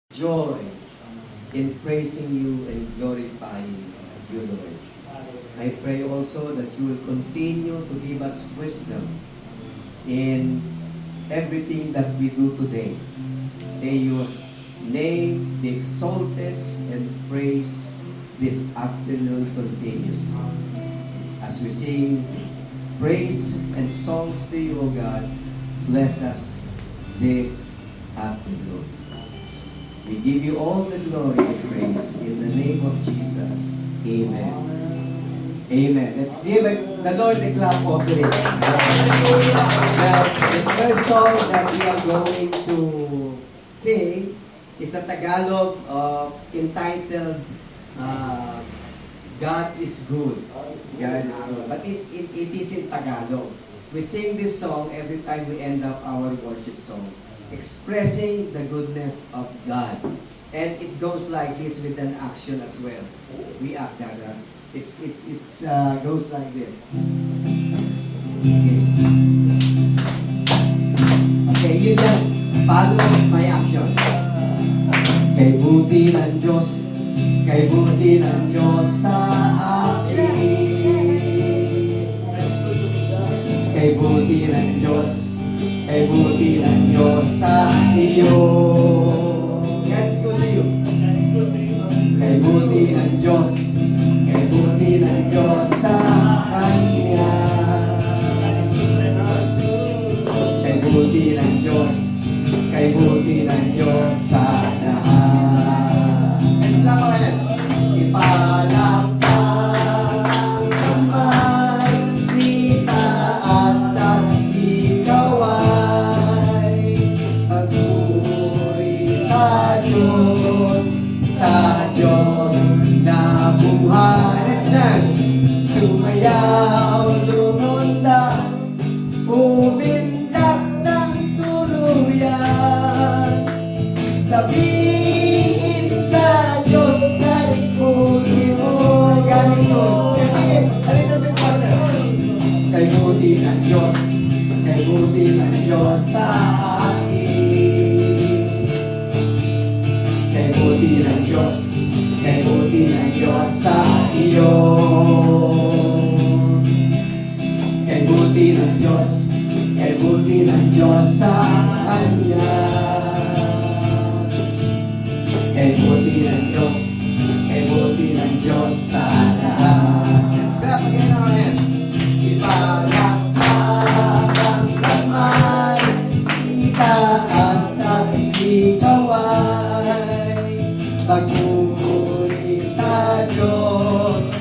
joy in praising you and glorifying you, Lord. I pray also that you will continue to give us wisdom in everything that we do today. May your name be exalted and praised this afternoon continuously. As we sing praise and songs to you, O God, bless us this afternoon. We give you all the glory and praise in the name of Jesus. Amen. Amen. Let's give the Lord a clap offering. Now, the first song that we are going to sing is a Tagalog entitled God is Good. God is Good. But it is in Tagalog. We sing this song every time we end up our worship song, expressing the goodness of God. And it goes like this with an action as well. We act that. It's goes like this. Okay, you just follow my action. Kay buti ng Diyos, kay buti ng Diyos sa akin. Kay buti ng Diyos, kay buti ng Diyos sa iyo. God is good to you. Kay buti ng Diyos, kay buti ng Diyos sa Kanya. Kay buti ng Diyos, kay buti ng Diyos sa lahat. Let's clap our hands. Ipalakpak naman itaas at ikaw ay pagpuri sa Diyos na buhay. Let's dance. Sumayaw, lumundag, umindak ng tuluyan. Sabihin sa Diyos kay buti mo. God is good. Kasi, a little bit faster. Kay buti ng Diyos, kay buti ng Diyos sa akin. Kay buti ng Diyos, kay buti ng Diyos sa iyo. Kay buti ng Diyos, kay buti ng Diyos sa Kanya. Kay buti ng Diyos, kay buti ng Diyos sa lahat. Let's clap again our hands. Ipalakpak ang kamay, itaas at ikaw ay pagpuri sa Diyos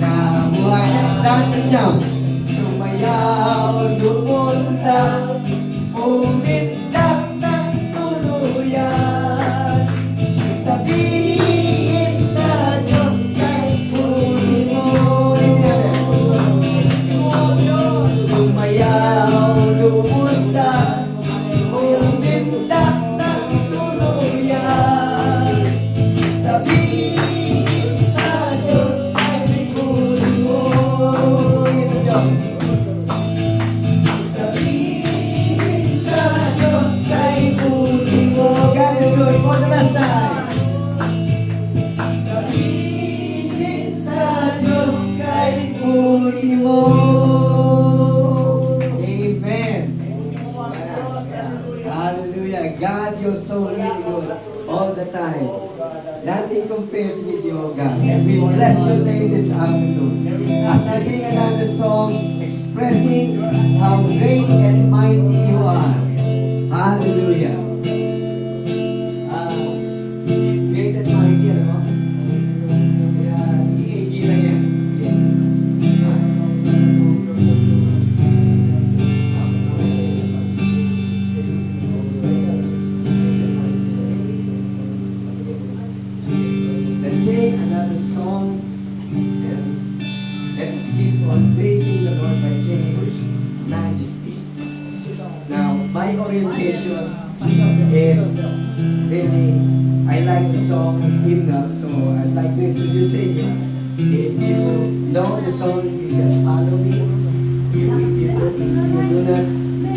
na buhay. Let's dance and jump. Sumayaw, lumundag, umindak ng tuluyan. Sabihin sa Diyos kay buti mo. Sumayaw, lumundag, umindak ng tuluyan. Sabihin sa Diyos kay buti mo. Sabihin sa Diyos. Sabihin sa Diyos kay buti mo. God is good. For the last time. Sabihin sa Diyos kay buti mo. Amen. Hallelujah. God, you're so really good all the time. Nothing compares with you, oh God. And we bless your name this afternoon as we sing another song expressing how great and mighty you are. Hallelujah. Great and mighty, ano? EAG lang yan. Let's sing another song and let us keep on praising the Lord by saying Majesty. Now, my orientation is really, I like the song hymnal, so I'd like to introduce it. If you know the song, you just follow me. If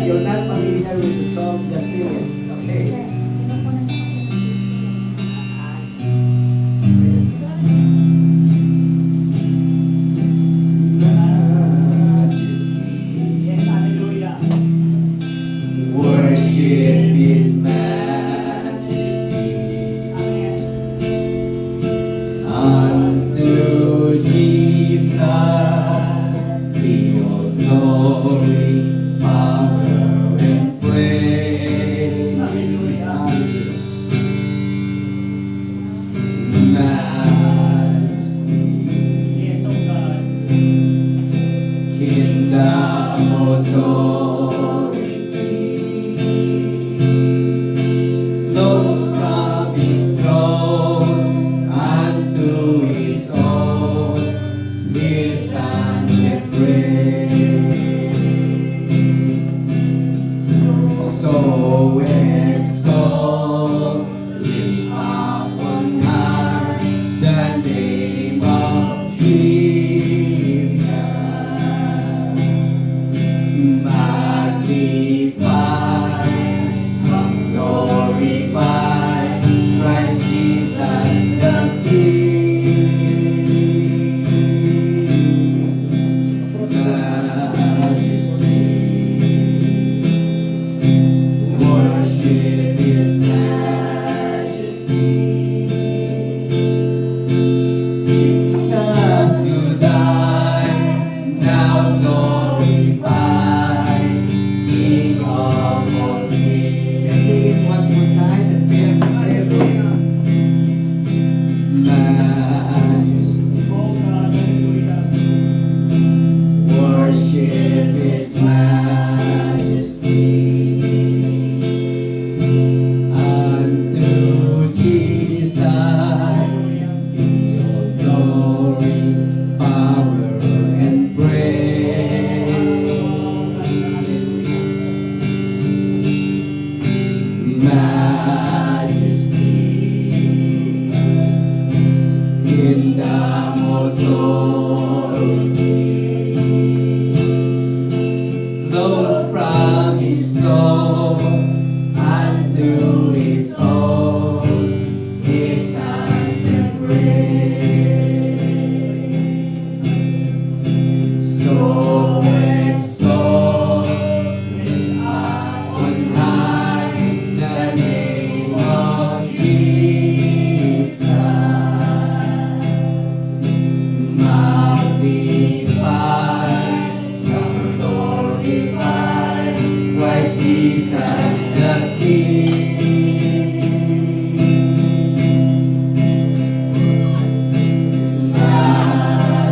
you're not familiar with the song, just sing it. Okay? flows from His throne unto His own. Listen and pray. So exalt, lift up on high the name of Jesus. Magnify, glorify Christ Jesus the King. Majesty, worship His majesty. Jesus who died, now glorified, King of all kings. Let's sing it one more time, the prayer forever. Majesty, worship His majesty. Unto Jesus be all glory, power, and praise. Majesty, kingdom, authority flows from His throne unto His own. His and praise. So exalt, lift up on high the name of Jesus. Magnify, glorify Christ Jesus the King.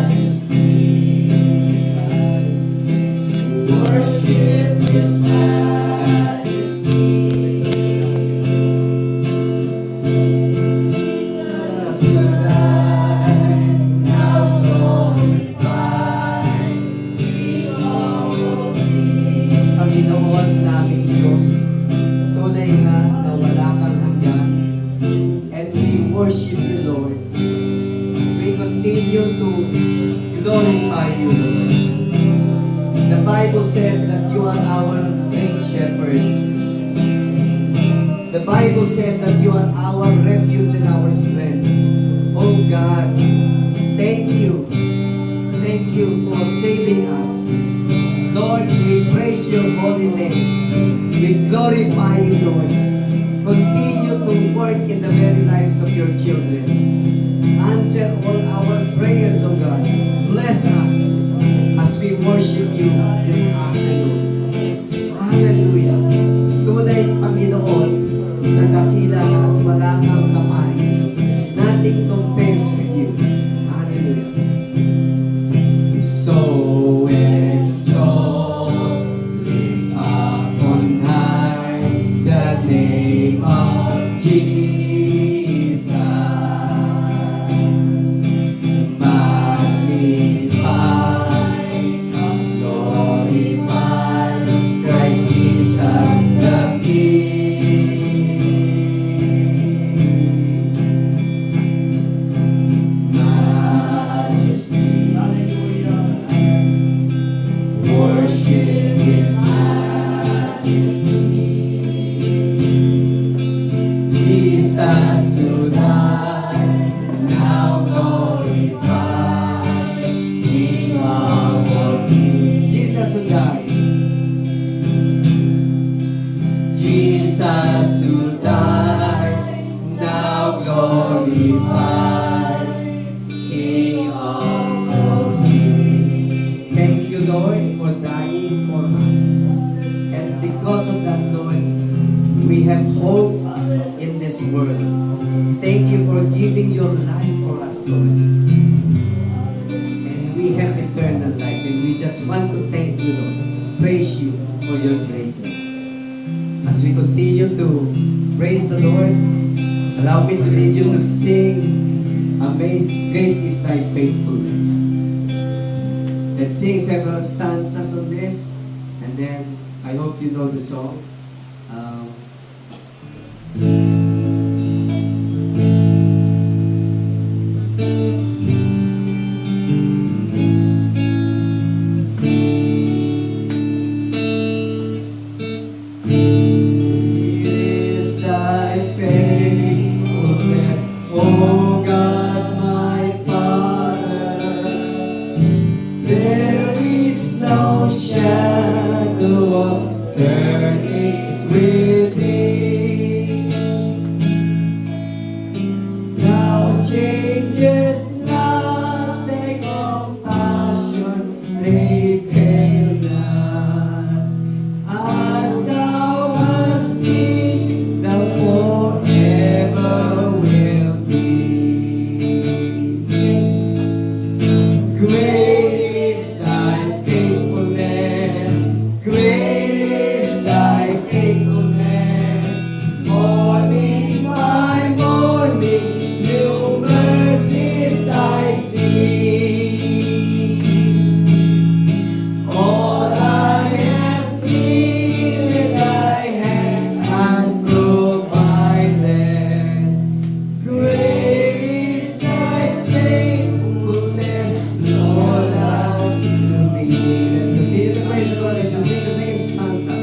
Majesty, worship His majesty. Jesus who died, now glorified, King of all kings. Panginoon naming Diyos, tunay nga na wala kang hanggan, and we worship You, Lord. We continue to glorify You, Lord. The Bible says that You are our great shepherd. The Bible says that You are our refuge and our strength. Oh God, thank You. Thank You for saving us. Lord, we praise Your holy name. We glorify You, Lord. Continue to work in the very lives of Your children. Answer all our prayers, O God. Bless us as we worship You this afternoon. Hallelujah. Tunay, Panginoon, na dakila at wala kang kapares. Nothing compares with You. Hallelujah. So exalt, lift up on high the name of Jesus. Magnify, glorify Christ Jesus the King. Majesty, worship His majesty. Jesus who died, now glorified, King of all kings. Jesus who died. Jesus who died, now glorified, King of all kings. Thank You, Lord, for dying for us. And because of that, Lord, we have hope in this world. Thank You for giving Your life for us, Lord. And we have eternal life. And we just want to thank You, Lord. Praise You for Your greatness. As we continue to praise the Lord, allow me to lead you to sing, Amazed, Great is Thy Faithfulness. Let's sing several stanzas of this, and then I hope you know the song. Changes not, thy compassion, they fail not. As thou hast been, thou forever will be. Great is thy faithfulness, great is thy faithfulness. Morning by morning, new mercies I see. All I have needed thy hand and provided. Great is thy faithfulness, Lord, unto me. Let's continue to praise the Lord. Let's sing the second stanza.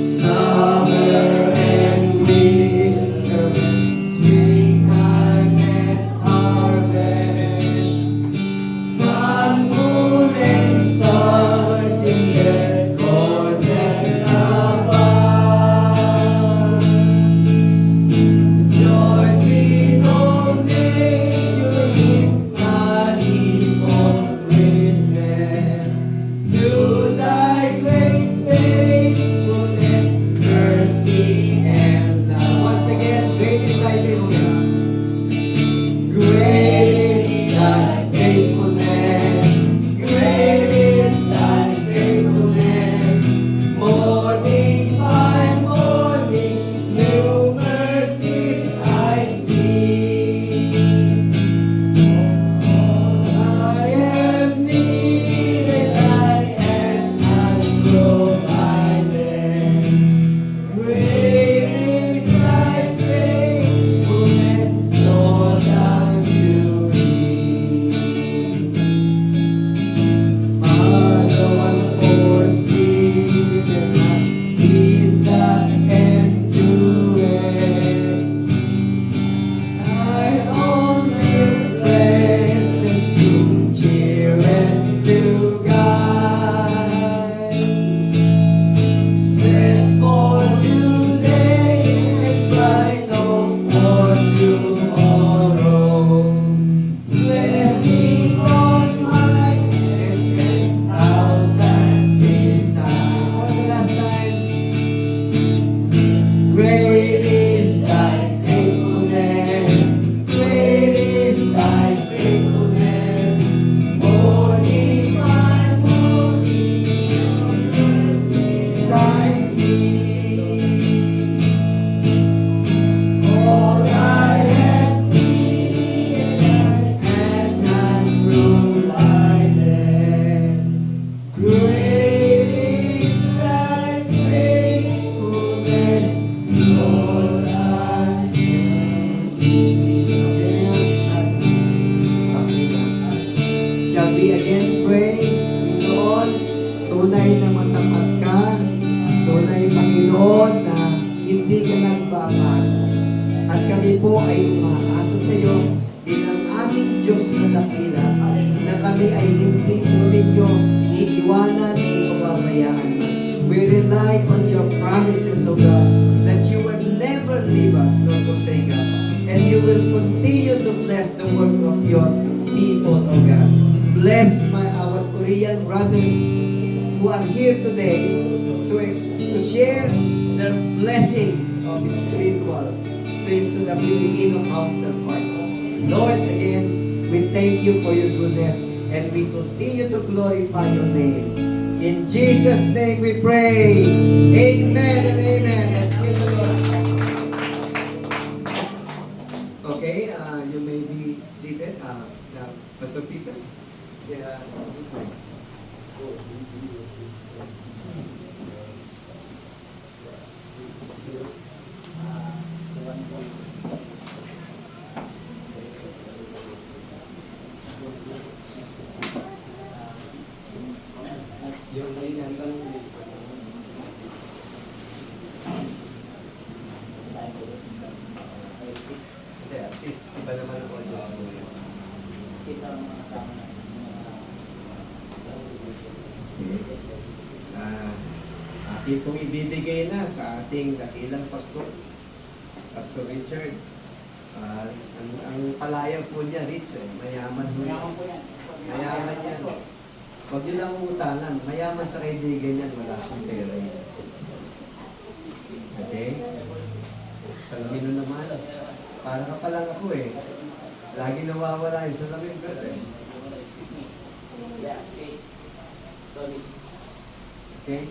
Summer and winter, springtime and harvest, sun, moon, and stars in their courses above. Join with all nature in manifold witness to thy great faithfulness, mercy, and love. Once again, great is thy faithfulness. Great is thy faithfulness. Great is thy faithfulness. Morning by morning, new mercies I see. I have needed thy hand has provided. Great is thy faithfulness, Lord, unto thee. Father, unforeseen, and not peace that endureth. Thy only presence to cheer and to guide. Strength for today and bright hope for tomorrow. Blessings on mine and 10,000 beside. For the last time. Great is thy faithfulness, great is thy faithfulness. Morning by morning, your mercies I see. All I have needed, and not provided. Great is thy faithfulness, Lord, unto me. Shall we again pray? Panginoon, tunay na matapat ka. Tunay, Panginoon, na hindi ka nagbabago. At kami po ay umaasa sa iyo bilang aming Diyos na dakila, na kami ay hindi po ninyo iiwanan, ipababayaan. We rely on your promises, O God, that you will never leave us nor forsake us, and you will continue to bless the work of your people, O God. Bless our Korean brothers who are here today to share their blessings of spiritual to the Filipino counterpart. Lord, again, we thank you for your goodness, and we continue to glorify your name. In Jesus' name we pray. Amen and amen. Let's give the Lord. Okay, you may be seated. Pastor Peter. Yeah, who's next? Yung may nandang hindi, at least iba naman ang audience mo yun. Atin pong ibibigay na sa ating dakilang pastor, Pastor Richard. Ang palayan po niya, Rich, mayaman po yan. Mayaman yan. Huwag nyo lang utangan. Mayaman sa kaibigan yan, wala akong pera yan. Okay? Salamin na naman. Para ka pa lang ako eh. Lagi nawawala yung salamin ko eh. Okay?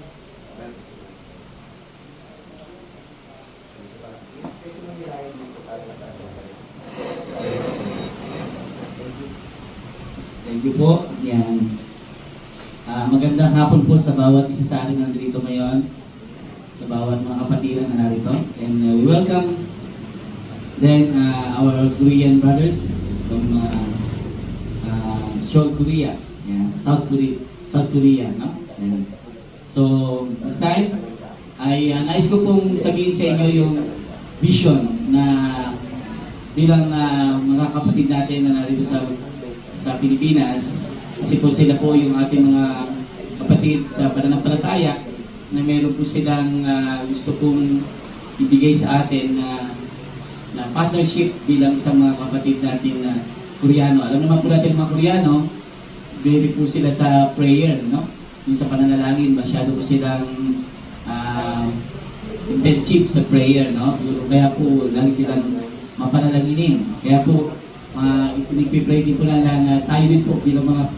Thank you po. Yan. Magandang hapon po sa bawat isa sa atin na nandito ngayon, sa bawat mga kapatiran na narito. And we welcome then our Korean brothers from Seoul, Korea. Yeah, South Korea, no? And so, this time, ay nais ko pong sabihin sa inyo yung vision na bilang mga kapatid natin na narito sa Pilipinas, kasi po sila po yung ating mga kapatid sa pananampalataya na meron po silang gusto pong ibigay sa atin na partnership bilang sa mga kapatid natin na Koreano. Alam naman po natin mga Koreano, very po sila sa prayer, no? Yung sa pananalangin, masyado po silang intensive sa prayer, no? Kaya po lagi silang mapanalanginin. Kaya po nagpipray din po na tayo din po bilang mga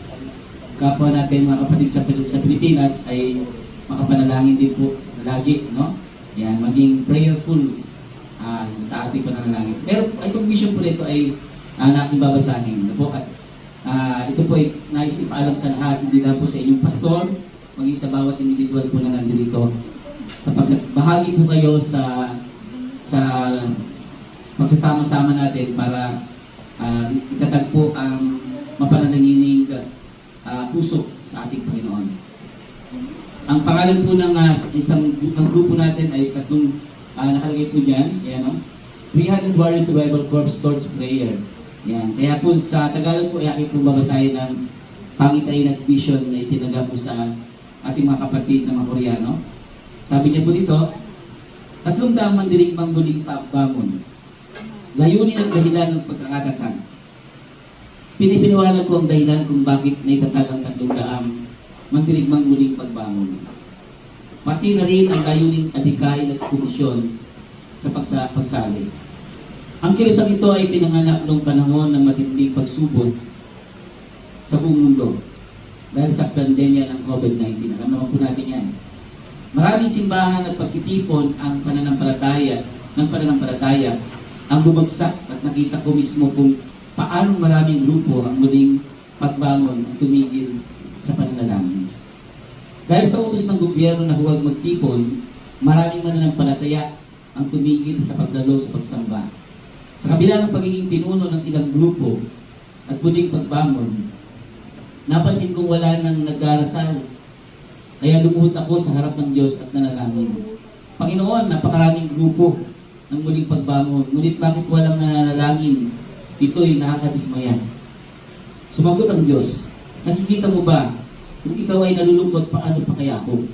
kapwa natin, mga kapatid sa Pilipinas ay makapanalangin din po lagi, no? Yan, maging prayerful sa ating pananalangin. Pero itong mission po nito ay aking babasahin. Ano po? At ito po ay nais ipaalam sa lahat, hindi lang po sa inyong pastor, maging sa bawat individual po na nandito, sapagkat bahagi po kayo sa magsasama-sama natin para itatag po ang mapanananginig puso sa ating Panginoon. Ang pangalan po ng ng grupo natin ay tatlong nakalagay po dyan. Yan, no? 300 Warriors Survival Corps Torch Prayer. Yan. Kaya po sa Tagalog po ay aking po babasahin ng pangitain at vision na itinaga po sa ating mga kapatid na mga Koreano. Sabi niya po dito, 300 mandirigmang muling pagbangon. Layunin at dahilan ng pagkakatatag. Pinipiniwala ko ang dahilan kung bakit naitatag ang 300 mandirigmang muling pagbangon. Pati na rin ang layuning adikain at komisyon sa pagsali. Ang kilusang ito ay pinanganak noong panahon ng matinding pagsubok sa buong mundo dahil sa pandemya ng COVID-19. Alam naman po natin yan. Maraming simbahan at pagtitipon ang pananampalataya ang bumagsak at nakita ko mismo kung paano maraming grupo ang muling pagbangon at tumigil sa pananalangin. Dahil sa utos ng gobyerno na huwag magtipon, maraming mananampalataya ang tumigil sa pagdalo sa pagsamba. Sa kabila ng pagiging pinuno ng ilang grupo at muling pagbangon, napansin kong wala nang nagdarasal. Kaya lumuhod ako sa harap ng Diyos at nanalangin. Panginoon, napakaraming grupo ng muling pagbangon. Ngunit bakit walang nananalangin? Ito'y nakakadismaya. Sumagot ang Diyos, nakikita mo ba? Kung ikaw ay nalulungkot, paano pa kaya ako?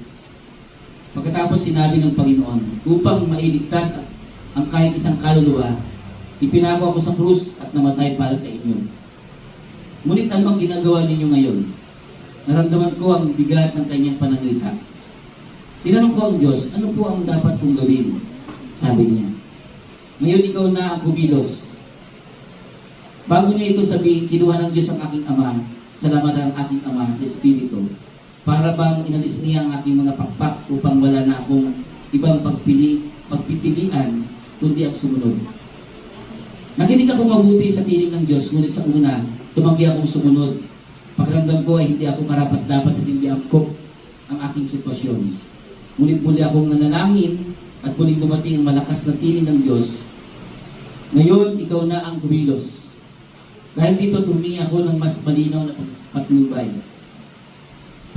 Pagkatapos sinabi ng Panginoon, upang mailigtas ang kahit isang kaluluwa, ipinako ako sa krus at namatay para sa inyo. Ngunit anong ginagawa ninyo ngayon? Naramdaman ko ang bigat ng kanyang pananalita. Tinanong ko ang Diyos, ano po ang dapat kong gawin? Sabi niya, ngayon ikaw na ang kumilos. Bago niya ito sabihin, kinuha ng Diyos ang aking ama, salamat ang aking ama sa Espiritu. para bang inalis niya ang aking mga pakpak upang wala na akong ibang pagpipilian kundi ang sumunod. Nakinig ako mabuti sa tinig ng Diyos, ngunit sa una, tumanggi akong sumunod. Pakiramdam ko ay hindi ako karapat-dapat at hindi angkop ang aking sitwasyon. Ngunit muli akong nanalangin at muling dumating ang malakas na tinig ng Diyos. Ngayon, ikaw na ang kumilos. Dahil dito, tumingi ako ng mas malinaw na patnubay.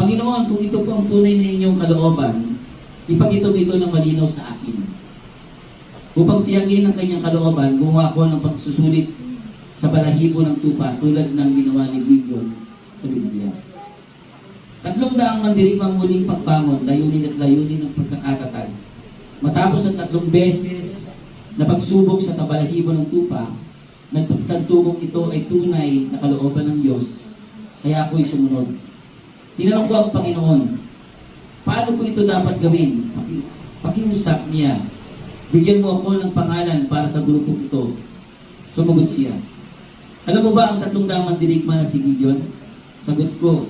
Panginoon, kung ito po ang tunay na inyong kalooban, ipakita mo ito ng malinaw sa akin. Upang tiyakin ang kanyang kalooban, gumawa ako ng pagsusulit sa balahibo ng tupa tulad ng ginawa ni Gideon sa Biblia. 300 mandirigmang muling pagbangon, layunin at layunin ng pagkakatatag. Matapos ang 3 beses na pagsubok sa balahibo ng tupa, nagpagtagtugong ito ay tunay na kalooban ng Diyos, kaya ako'y sumunod. Tinanong ko ang Panginoon, paano ko ito dapat gawin? Pakiusap niya, bigyan mo ako ng pangalan para sa grupong ito. Sumagot siya. Alam mo ba ang 300 mandirigma na si Gideon? Sagot ko,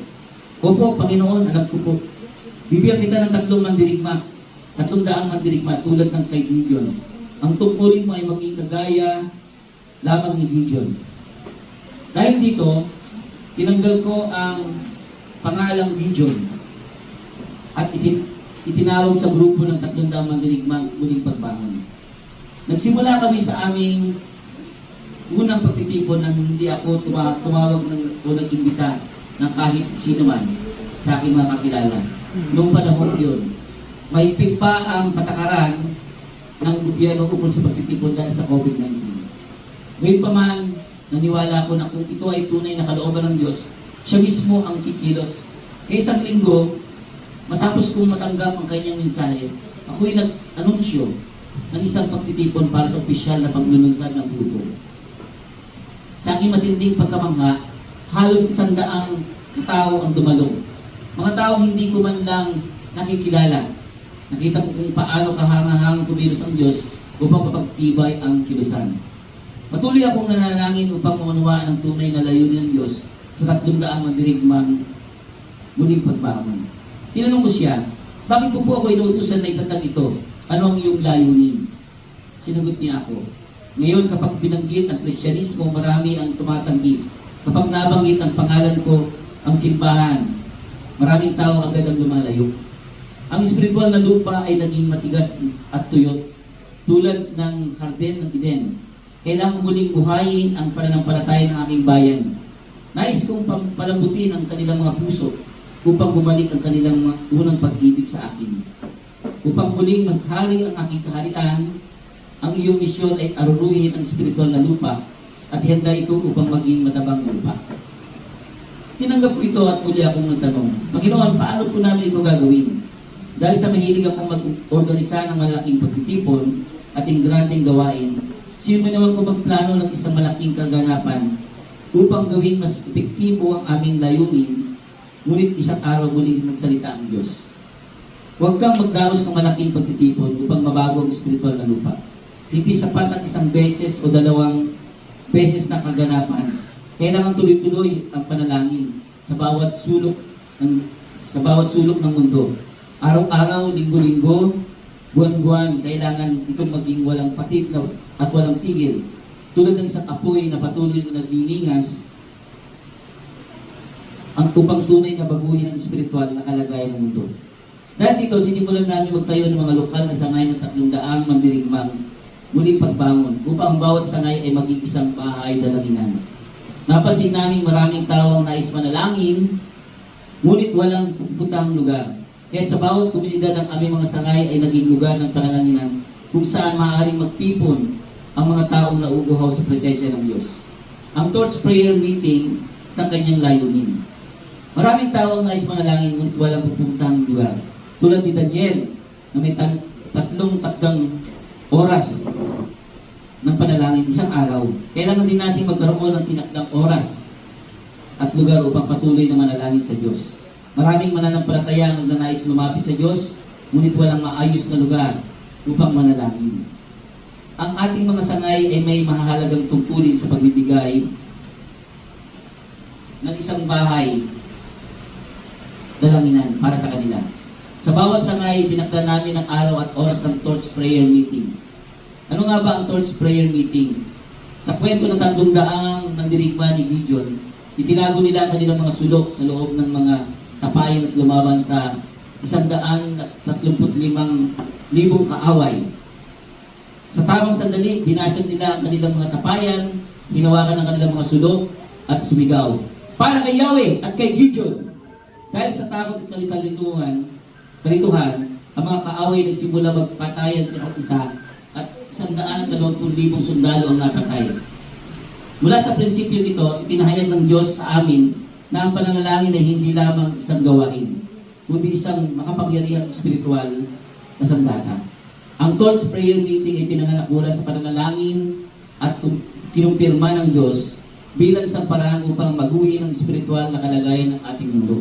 opo, Panginoon, alam ko po. Bibigyan kita ng 3 mandirigma, 300 mandirigma tulad ng kay Gideon. Ang tungkulin mo ay maging kagaya lamang ni Gideon. Dahil dito, tinanggal ko ang pangalang Gideon at itinawag sa grupo ng 300 mandirigmang muling pagbangon. Nagsimula kami sa aming unang pagtitipon nang hindi ako tumawag o nag-imbita ng kahit sino man sa aking mga kakilala. Noong panahon yun, may pa ang patakaran ng gobyerno ukol sa pagtitipon dahil sa COVID-19. Ngayon pa man, naniwala ko na kung ito ay tunay na kalooban ng Diyos, siya mismo ang kikilos. Kaya isang linggo, matapos kong matanggap ang kanyang mensahe, ako'y nag-anunsyo ng isang pagtitipon para sa opisyal na paglulunsad ng grupo. Sa aking matinding pagkamangha, halos 100 katao ang dumalong. Mga taong hindi ko man lang nakikilala. Nakita ko kung paano kahanga-hangang kumilos ang Diyos upang mapagtibay ang kilusan. Patuloy akong nanalangin upang maunawaan ang tunay na layunin ng Diyos sa 300 mandirigmang muling pagbangon. Tinanong ko siya, bakit po ako inuutusan na itatag ito? Ano ang iyong layunin? Sinagot niya ako, ngayon kapag binanggit ang Kristyanismo, marami ang tumatanggi. Kapag nabanggit ang pangalan ko, ang simbahan, maraming tao agad ang lumalayo. Ang espiritual na lupa ay naging matigas at tuyot, tulad ng Harden ng Eden. Kailangan muling buhayin ang pananampalataya ng aking bayan. Nais kong palambutin ang kanilang mga puso upang bumalik ang kanilang unang pag-ibig sa akin. Upang muling maghari ang aking kaharian, ang iyong misyon ay aruruhin ang espiritual na lupa at ihanda ito upang maging matabang lupa. Tinanggap ko ito at muli akong nagtanong, Panginoon, paano po namin ito gagawin? Dahil sa mahilig akong mag-organisa ng malaking pagtitipon at granding gawain, sino naman ko magplano ng isang malaking kaganapan upang gawing mas epektibo ang aming layunin, ngunit isang araw muli nagsalita ang Diyos. Huwag kang magdaos ng malaking pagtitipon upang mabago ang espiritual na lupa. Hindi sapat ang 1 beses o 2 beses na kaganapan. Kailangan tuloy-tuloy ang panalangin sa bawat sulok ng mundo. Araw-araw, linggo-linggo, buwan-buwan, kailangan itong maging walang patid at walang tigil. Tulad ng isang apoy na patuloy na naglilingas ang upang tunay na baguhin ang espiritual na kalagayan ng mundo. Dahil dito, sinimulan namin magtayo ng mga lokal na sangay ng 300 mandirigmang muling pagbangon upang ang bawat sangay ay maging isang bahay dalanginan. Napansin namin maraming tao ang nais manalangin, ngunit walang pupuntahang lugar. Kaya sa bawat komunidad ng aming mga sangay ay naging lugar ng panalangin kung saan maaaring magtipon ang mga taong nauuhaw sa presensya ng Diyos. Ang Torch Prayer Meeting at ang kanyang layunin. Maraming tao ang nais manalangin ngunit walang pupuntahang lugar. Tulad ni Daniel na may 3 takdang oras ng panalangin isang araw. Kailangan din natin magkaroon ng tinakdang oras at lugar upang patuloy na manalangin sa Diyos. Maraming mananampalataya ang nagnanais lumapit sa Diyos, ngunit walang maayos na lugar upang manalangin. Ang ating mga sangay ay may mahalagang tungkulin sa pagbibigay ng isang bahay dalanginan para sa kanila. Sa bawat sangay, tinakda namin ang araw at oras ng Torch Prayer Meeting. Ano nga ba ang Torch Prayer Meeting? Sa kwento ng 300 nandirigma ni Gideon, itinago nila ang kanilang mga sulok sa loob ng mga tapayan at lumaban sa 135,000 kaaway. Sa tamang sandali, binasag nila ang kanilang mga tapayan, hinawakan ang kanilang mga sulok at sumigaw, "Para kay Yahweh at kay Gideon!" Dahil sa takot at kalituhan, ang mga kaaway nagsimula magpatayan sa isa't isa at 120,000 sundalo ang napatay. Mula sa prinsipyo ito, ipinahayag ng Diyos sa amin na ang pananalangin ay hindi lamang isang gawain, kundi isang makapangyarihang espiritual na sandata. Ang Torch Prayer Meeting ay pinanganak mula sa pananalangin at kinumpirma ng Diyos bilang isang paraan upang maguhin ang espiritual na kalagayan ng ating mundo.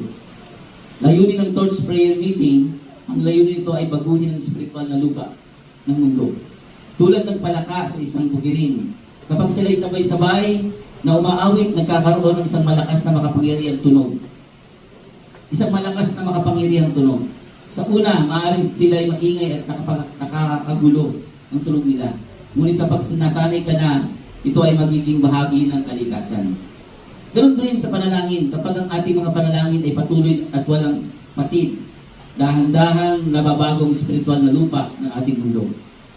Layunin ng Torch Prayer Meeting, ang layunin nito ay baguhin ang espiritual na lupa ng mundo. Tulad ng palaka sa isang bukirin, kapag sila'y sabay-sabay na umaawit, nagkakaroon ng isang malakas na makapangyarihang tunog. Isang malakas na makapangyarihang tunog. Sa una, maaaring sila ay maingay at nakakagulo ang tunog nila. Ngunit kapag sinasanay ka na, ito ay magiging bahagi ng kalikasan. Ganun din sa panalangin, kapag ang ating mga panalangin ay patuloy at walang matid, dahan-dahang nababagong espiritual na lupa ng ating mundo.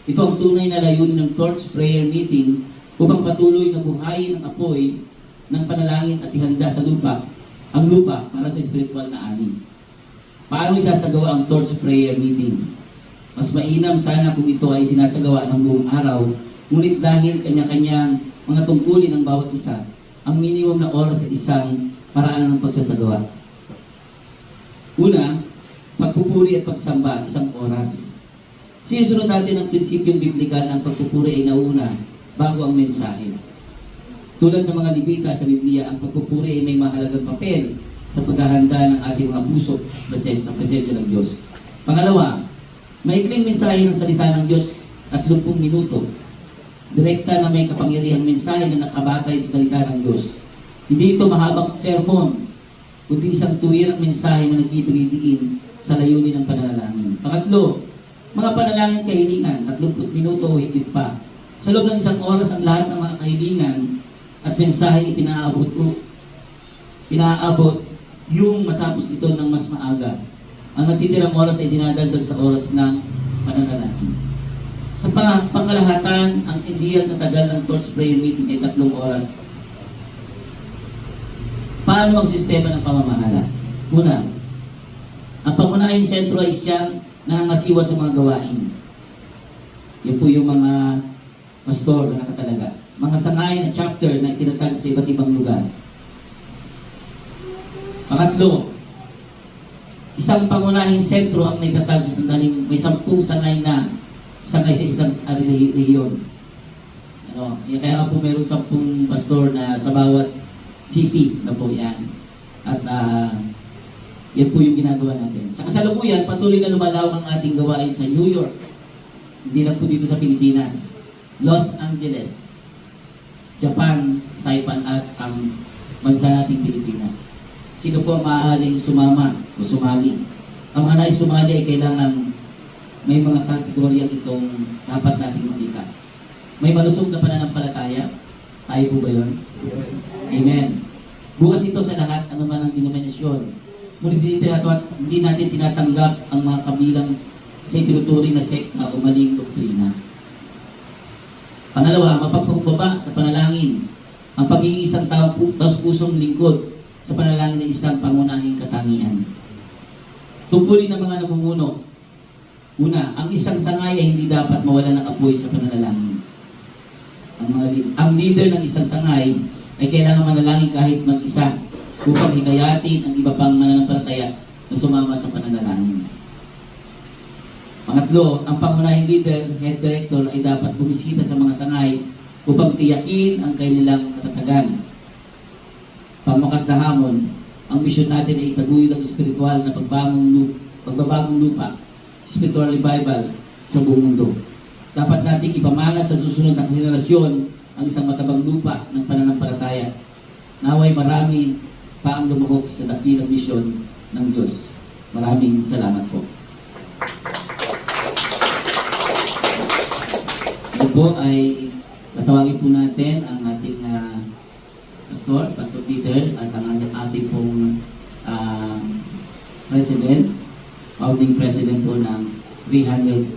Ito ang tunay na layunin ng Torch Prayer Meeting upang patuloy na buhayin ang apoy ng panalangin at ihanda sa lupa, ang lupa para sa espiritual na ani. Paano isasagawa ang Torch Prayer Meeting? Mas mainam sana kung ito ay sinasagawa ng buong araw, ngunit dahil kanya-kanyang mga tungkulin ng bawat isa, ang minimum na oras sa isang paraan ng pagsasagawa. Una, pagpupuri at pagsamba, 1 oras. Sinusunod natin ang prinsipyong biblikal ng pagpupuri ay nauna bago ang mensahe. Tulad ng mga libita sa Biblia, ang pagpupuri ay may mahalagang papel sa paghahanda ng ating mga puso sa presensya ng Diyos. Pangalawa, maikling mensahe ng salita ng Diyos, 30 minuto. Direkta na may kapangyarihang mensahe na nakabatay sa salita ng Diyos. Hindi ito mahabang sermon, kundi isang tuwirang mensahe na nagbibigay diin sa layunin ng panalangin. Pangatlo, mga panalangin kahilingan, 30 minuto o higit pa. Sa loob ng 1 oras ang lahat ng mga kahilingan at mensahe pinaabot yung matapos ito ng mas maaga. Ang natitirang oras ay dinadagdag sa oras ng pananalangin. Sa pangkalahatan, ang ideal na tagal ng Torch Prayer Meeting ay 3 oras. Paano ang sistema ng pamamahala? Una, ang pangunahing sentro ay siyang nangangasiwa sa mga gawain. Yan po yung mga pastor na nakatalaga. Mga sangay na chapter na itinatag sa iba't ibang lugar. Pangatlo, isang pangunahing sentro ang naitatag sa sandaling may 10 sangay sa isang rehiyon. Kaya nga po mayroong 10 pastor na sa bawat city na po yan. At yan po yung ginagawa natin. Sa kasalukuyan, patuloy na lumalawak ang ating gawain sa New York. Hindi lang po dito sa Pilipinas. Los Angeles, Japan, Saipan at ang bansa nating Pilipinas. Sino po maaaring sumama o sumali? Ang mga nais sumali ay kailangan may mga kategorya itong dapat nating makita. May malusog na pananampalataya. Tayo po ba yun? Amen. Bukas ito sa lahat, ano man ang denominasyon. Ngunit hindi natin tinatanggap ang mga kabilang sa itinuturing na sekta o maling doktrina. Pangalawa, mapagpakumbaba sa panalangin. Ang pagiging isang taos pusong lingkod sa panalangin ng isang pangunahing katangian. Tungkulin ng mga namumuno. Una, ang isang sangay ay hindi dapat mawala ng apoy sa pananalangin. Ang leader ng isang sangay ay kailangan manalangin kahit mag-isa upang hikayatin ang iba pang mananampalataya na sumama sa pananalangin. Pangatlo, ang pangunahing leader, head director, ay dapat bumisita sa mga sangay upang tiyakin ang kanilang katatagan. Pangwakas na hamon, ang misyon natin ay itaguyod ang espiritual na pagbabagong lupa, spiritual revival sa buong mundo. Dapat nating ipamana sa susunod na henerasyon ang isang matabang lupa ng pananampalataya. Naway marami pa ang lumahok sa dakilang misyon ng Diyos. Maraming salamat po. Ito po ay tatawagin po natin ang ating Pastor Peter, at ang ating pong President, founding President po ng 300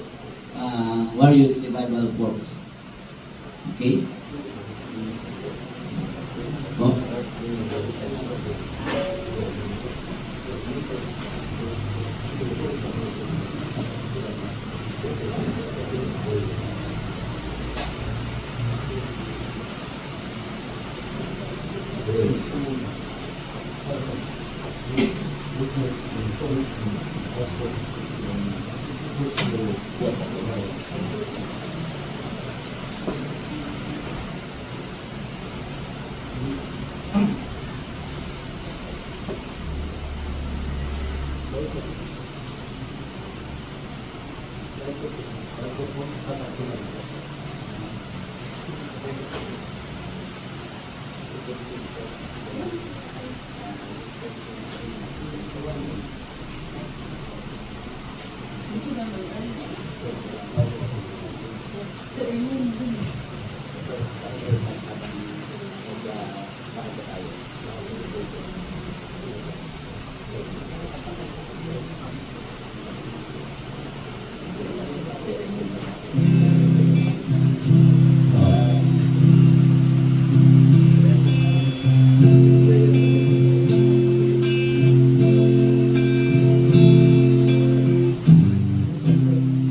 Warriors Revival Corps. Okay? Po.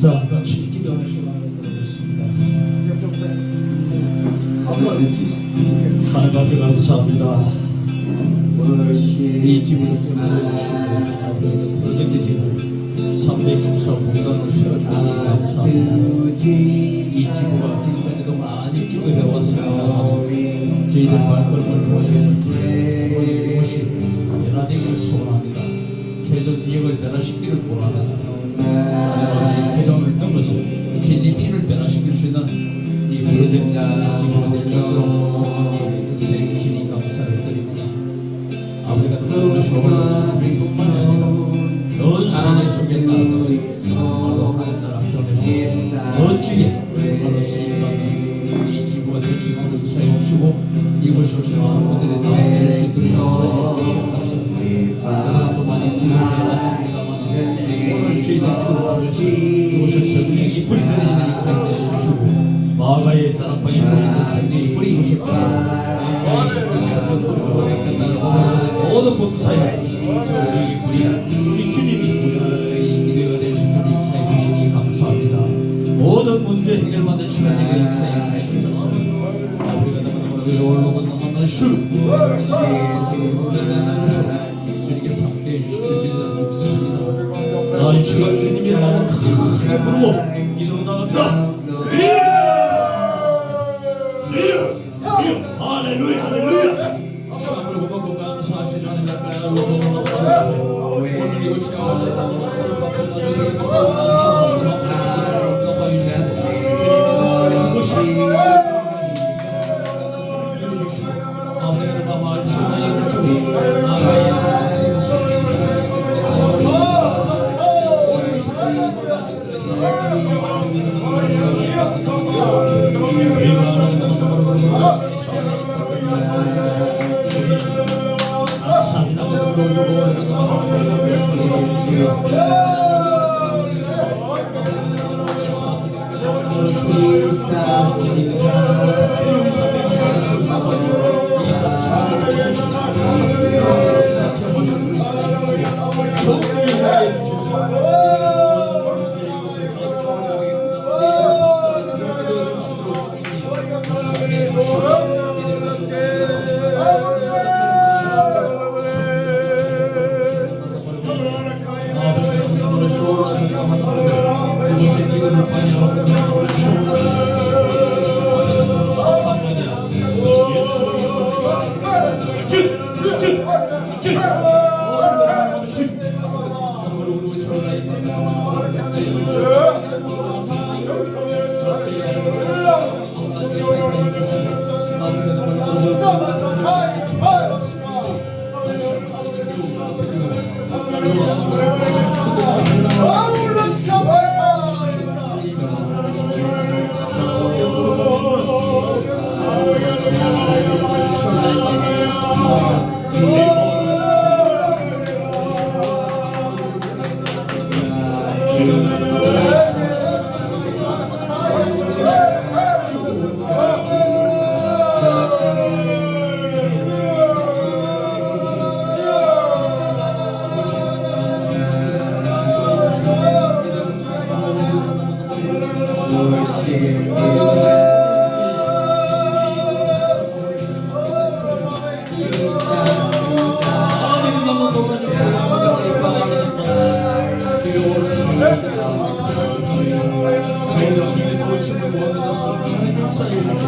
자, 같이 기도하는 시간을 갖도록하겠습니다. 하나님 아버지 감사합니다. 이 집을 세워주시고 이렇게 지금 364 공간을 세워주시니 감사합니다. 이 지구가 지금까지도 많이 기도해왔습니다. 저희들 발걸음을 통해서 이것이 연합되기를 소원합니다. 개전 지역을 변화시키기를 원합니다. 하나님 개정을 넘어서 필리핀을 변화시킬 수 있는 이 프로젝트가 지구가 될 수 있도록 성령님 역사해 주시니 감사를 드립니다. 아버지가 너무나 소원을 주뿐만 아니라 넌 세계 속에 나아가서 정말로 하는 나라 전에서 멋지게 정말로 쓰임받는 이 지구가 될 수 있도록 역사해 주시고 이곳에서 많은 분들이 나아갈 수 있도록 역사해 주셨다서 그러나 또 많이 기도해왔습니다만 오늘 저희들 기도를 통해서 이곳에서 성령이 뿌리 떨어지는 역사에 주시고 마가의 다락방에 뿌리는 성령이 뿌리 이곳에 인자의 성령 주는 뿌리로 되겠다는 모든 범사에 성령이 뿌리 우리 주님이 우리 하나님의 기도가 될 수 있도록 역사해 주시니 감사합니다. 모든 문제 해결받는 시간에 역사해 주시는 것을 우리가 너무너무 어려울로고 너무나 쉬운 주님께서 함께해 주시길 믿습니다. 이 시간 주님이 나는 크게 부르고 기도로 나간다. 할렐루야 할렐루야. 시간을 고맙고 감사하시는 하나님 앞에 너무너무 감사하시고 오늘 이곳이 너무너무 바쁜 날에 역사해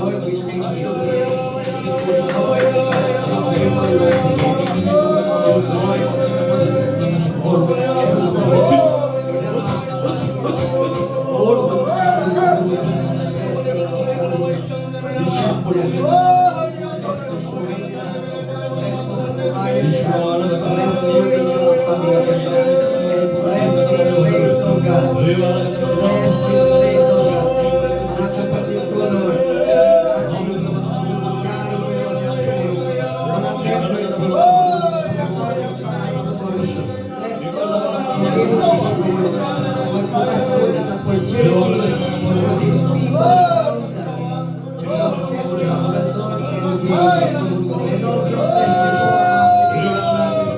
Lord, we thank you. Lord, because your people was bless you in your family. Bless this place, oh God. Bless this place, oh God. Mga kapatid ko, Lord. Mga members ko, mga kapatid ko, bless the Lord. Magbukas po ng opportunity for these people around us to accept you as the Lord and Savior. And also bless the brothers.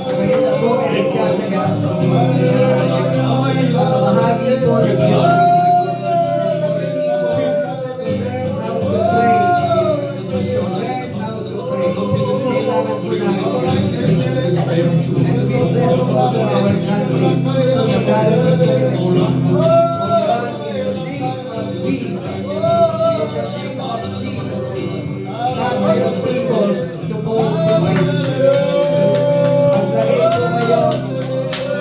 Kasi na po ay nagsasaga na bahagi po ng Diyos. And we bless also our country. So God, in the name of Jesus, in the name of Jesus, touch your people to both wisely. Paglarin po kayo,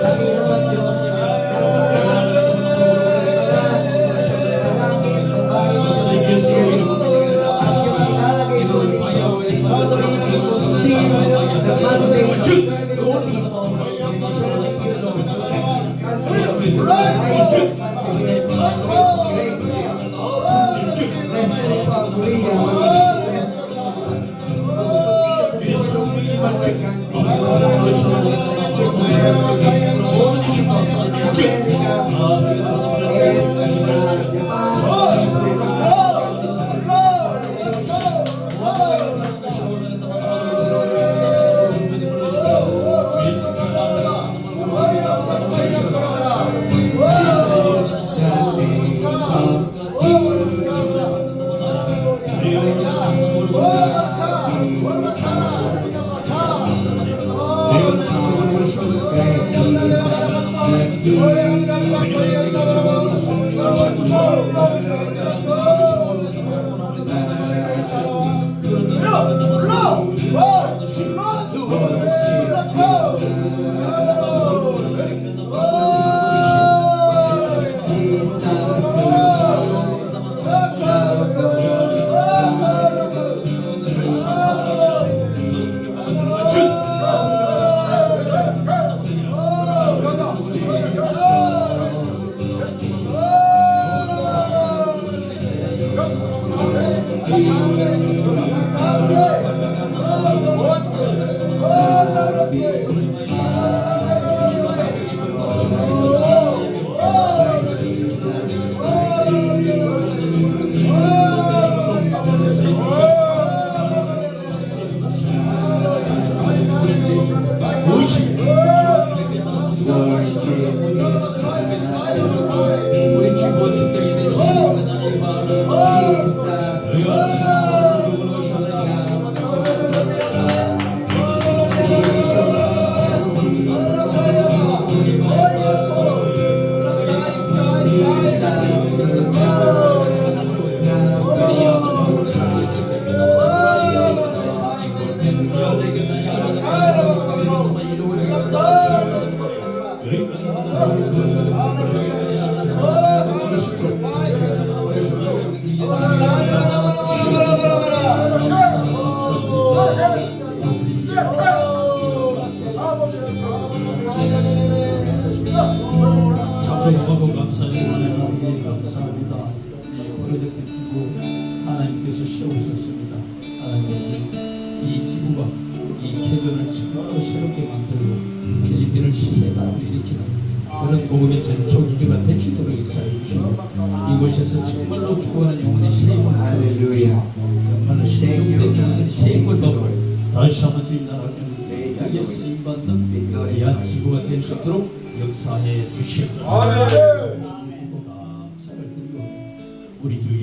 Panginoon Diyos, ng mga kalangit, babae mo sa Diyos. At yung ilalagay mo ninyo, paglarin mo continue the mandate of serving the people and serving you, Lord, so that this country will rise up once again to its greatness. Bless the Republic of Korea. Bless our country. Israel, 참고하고 감사하신 하나님 아버지 감사합니다. 이 프로젝트 지구 하나님께서 세우셨습니다. 하나님 이 지구가 이 개근을 정말로 새롭게 만들고 필리핀을 새나라로 일으키는 그런 복음의 전초기지가 될 수 있도록 역사해 주시고 이곳에서 정말로 죽어가는 영혼의 세임을 할렐루야. 정말로 신중된 영혼의 세임을 받고 다시 한번 주님 나라를 여기에 쓰임받는 귀한 지구가 될 수 있도록 역사해 주시옵소서. 감사를 드리고 우리 주